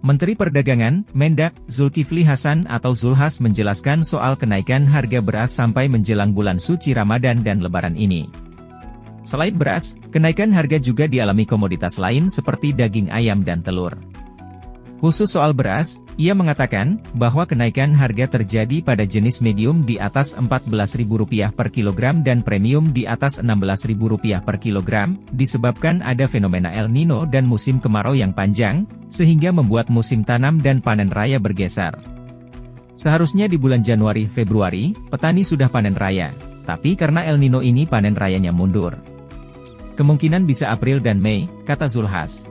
Menteri Perdagangan, Mendak, Zulkifli Hasan atau Zulhas menjelaskan soal kenaikan harga beras sampai menjelang bulan suci Ramadan dan Lebaran ini. Selain beras, kenaikan harga juga dialami komoditas lain seperti daging ayam dan telur. Khusus soal beras, ia mengatakan bahwa kenaikan harga terjadi pada jenis medium di atas Rp14.000 per kilogram dan premium di atas Rp16.000 per kilogram, disebabkan ada fenomena El Nino dan musim kemarau yang panjang, sehingga membuat musim tanam dan panen raya bergeser. Seharusnya di bulan Januari-Februari, petani sudah panen raya, tapi karena El Nino ini panen rayanya mundur. Kemungkinan bisa April dan Mei, kata Zulhas.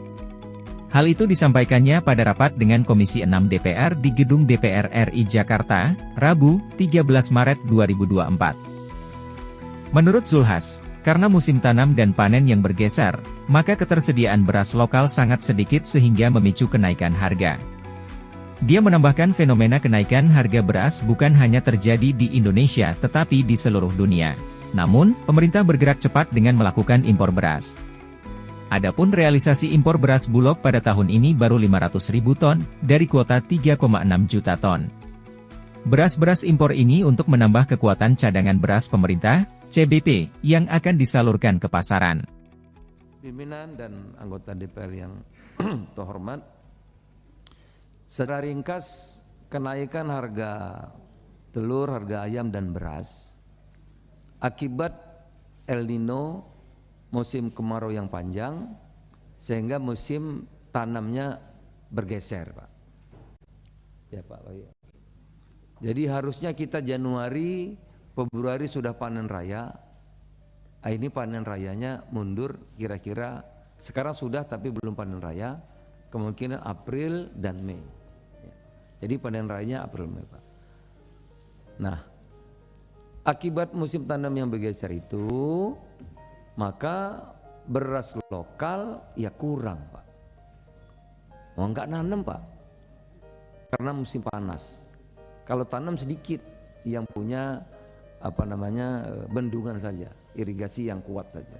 Hal itu disampaikannya pada rapat dengan Komisi 6 DPR di Gedung DPR RI Jakarta, Rabu, 13 Maret 2024. Menurut Zulhas, karena musim tanam dan panen yang bergeser, maka ketersediaan beras lokal sangat sedikit sehingga memicu kenaikan harga. Dia menambahkan fenomena kenaikan harga beras bukan hanya terjadi di Indonesia tetapi di seluruh dunia. Namun, pemerintah bergerak cepat dengan melakukan impor beras. Adapun realisasi impor beras Bulog pada tahun ini baru 500.000 ton, dari kuota 3,6 juta ton. Beras-beras impor ini untuk menambah kekuatan cadangan beras pemerintah, CBP, yang akan disalurkan ke pasaran. Pimpinan dan anggota DPR yang terhormat, secara ringkas, kenaikan harga telur, harga ayam dan beras, akibat El Nino, musim kemarau yang panjang, sehingga musim tanamnya bergeser, Pak. Ya Pak. Jadi harusnya kita Januari, Februari sudah panen raya. Ini panen rayanya mundur kira-kira, sekarang sudah tapi belum panen raya, kemungkinan April dan Mei. Jadi panen rayanya April Mei, Pak. Nah, akibat musim tanam yang bergeser itu, maka beras lokal ya kurang, Pak. Enggak nanam, Pak, karena musim panas. Kalau tanam sedikit, yang punya bendungan saja, irigasi yang kuat saja.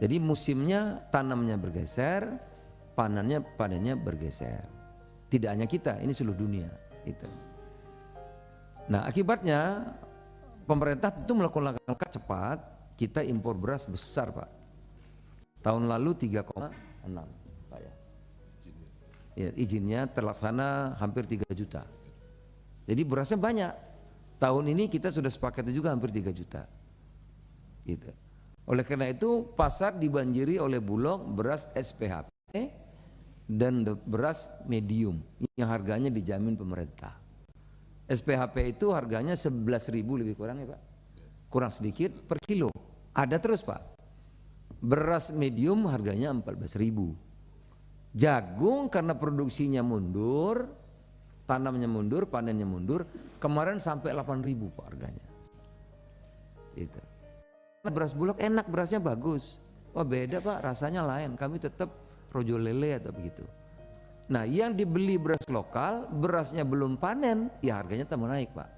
Jadi musimnya tanamnya bergeser, panennya bergeser. Tidak hanya kita, ini seluruh dunia. Itu. Nah, akibatnya pemerintah tentu melakukan langkah cepat. Kita impor beras besar, Pak. Tahun lalu 3,6, Pak ya. Ya, izinnya terlaksana hampir 3 juta. Jadi berasnya banyak. Tahun ini kita sudah sepakati juga hampir 3 juta. Gitu. Oleh karena itu pasar dibanjiri oleh Bulog beras SPHP dan beras medium yang harganya dijamin pemerintah. SPHP itu harganya 11.000 lebih kurang ya, Pak. Kurang sedikit per kilo. Ada terus, Pak. Beras medium harganya 14.000. Jagung karena produksinya mundur, tanamnya mundur, panennya mundur, kemarin sampai 8.000 Pak harganya. Gitu. Beras Bulog enak, berasnya bagus. Oh beda Pak, rasanya lain. Kami tetap rojo lele atau begitu. Nah, yang dibeli beras lokal, berasnya belum panen, ya harganya tambah naik, Pak.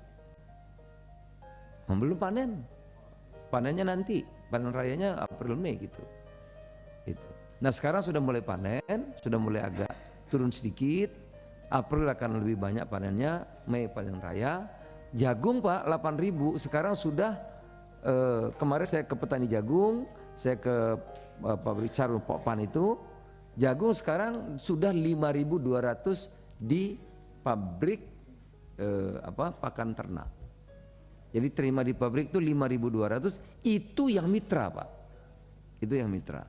Belum panen. Panennya nanti, panen rayanya April Mei gitu. Nah sekarang sudah mulai panen, sudah mulai agak turun sedikit. April akan lebih banyak panennya, Mei panen raya. Jagung Pak 8.000, sekarang sudah kemarin saya ke petani jagung, saya ke pabrik Carun Pokpan itu, jagung sekarang sudah 5.200 di pabrik pakan ternak. Jadi terima di pabrik itu 5.200, itu yang mitra, Pak. Itu yang mitra.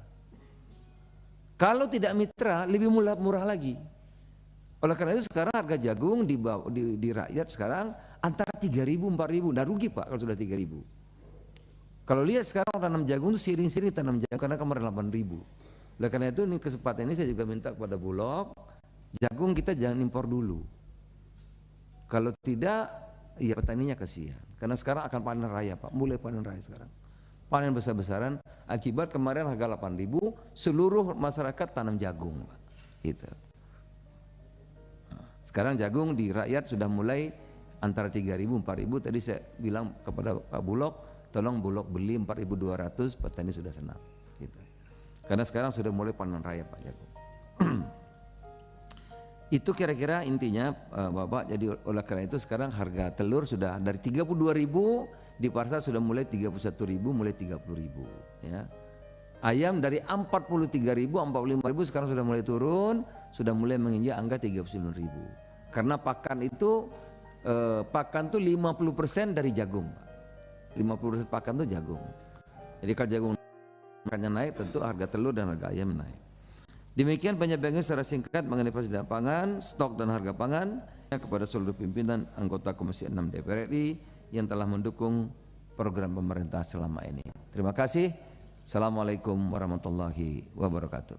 Kalau tidak mitra lebih murah lagi. Oleh karena itu sekarang harga jagung di rakyat sekarang antara 3.000 4.000, nah rugi Pak kalau sudah 3.000. Kalau lihat sekarang tanam jagung itu sering-sering tanam jagung karena kemarin 8.000. Oleh karena itu ini kesempatan ini saya juga minta kepada Bulog, jagung kita jangan impor dulu. Kalau tidak, ya petaninya kasihan. Karena sekarang akan panen raya Pak, mulai panen raya sekarang. Panen besar-besaran, akibat kemarin harga 8.000, seluruh masyarakat tanam jagung Pak. Gitu. Sekarang jagung di rakyat sudah mulai antara 3.000 4.000. Tadi saya bilang kepada Pak Bulog, tolong Bulog beli 4.200, petani sudah senang. Gitu. Karena sekarang sudah mulai panen raya Pak jagung. Itu kira-kira intinya Bapak. Jadi oleh karena itu sekarang harga telur sudah dari 32.000 di pasar sudah mulai 31.000, mulai 30.000 ya. Ayam dari 43.000, 45.000 sekarang sudah mulai turun, sudah mulai menginjak angka 39.000. Karena pakan itu pakan tuh 50% dari jagung. 50% pakan tuh jagung. Jadi kalau jagung makannya naik, tentu harga telur dan harga ayam naik. Demikian penyampaian secara singkat mengenai persediaan pangan, stok dan harga pangan kepada seluruh pimpinan anggota Komisi 6 DPR RI yang telah mendukung program pemerintah selama ini. Terima kasih. Assalamualaikum warahmatullahi wabarakatuh.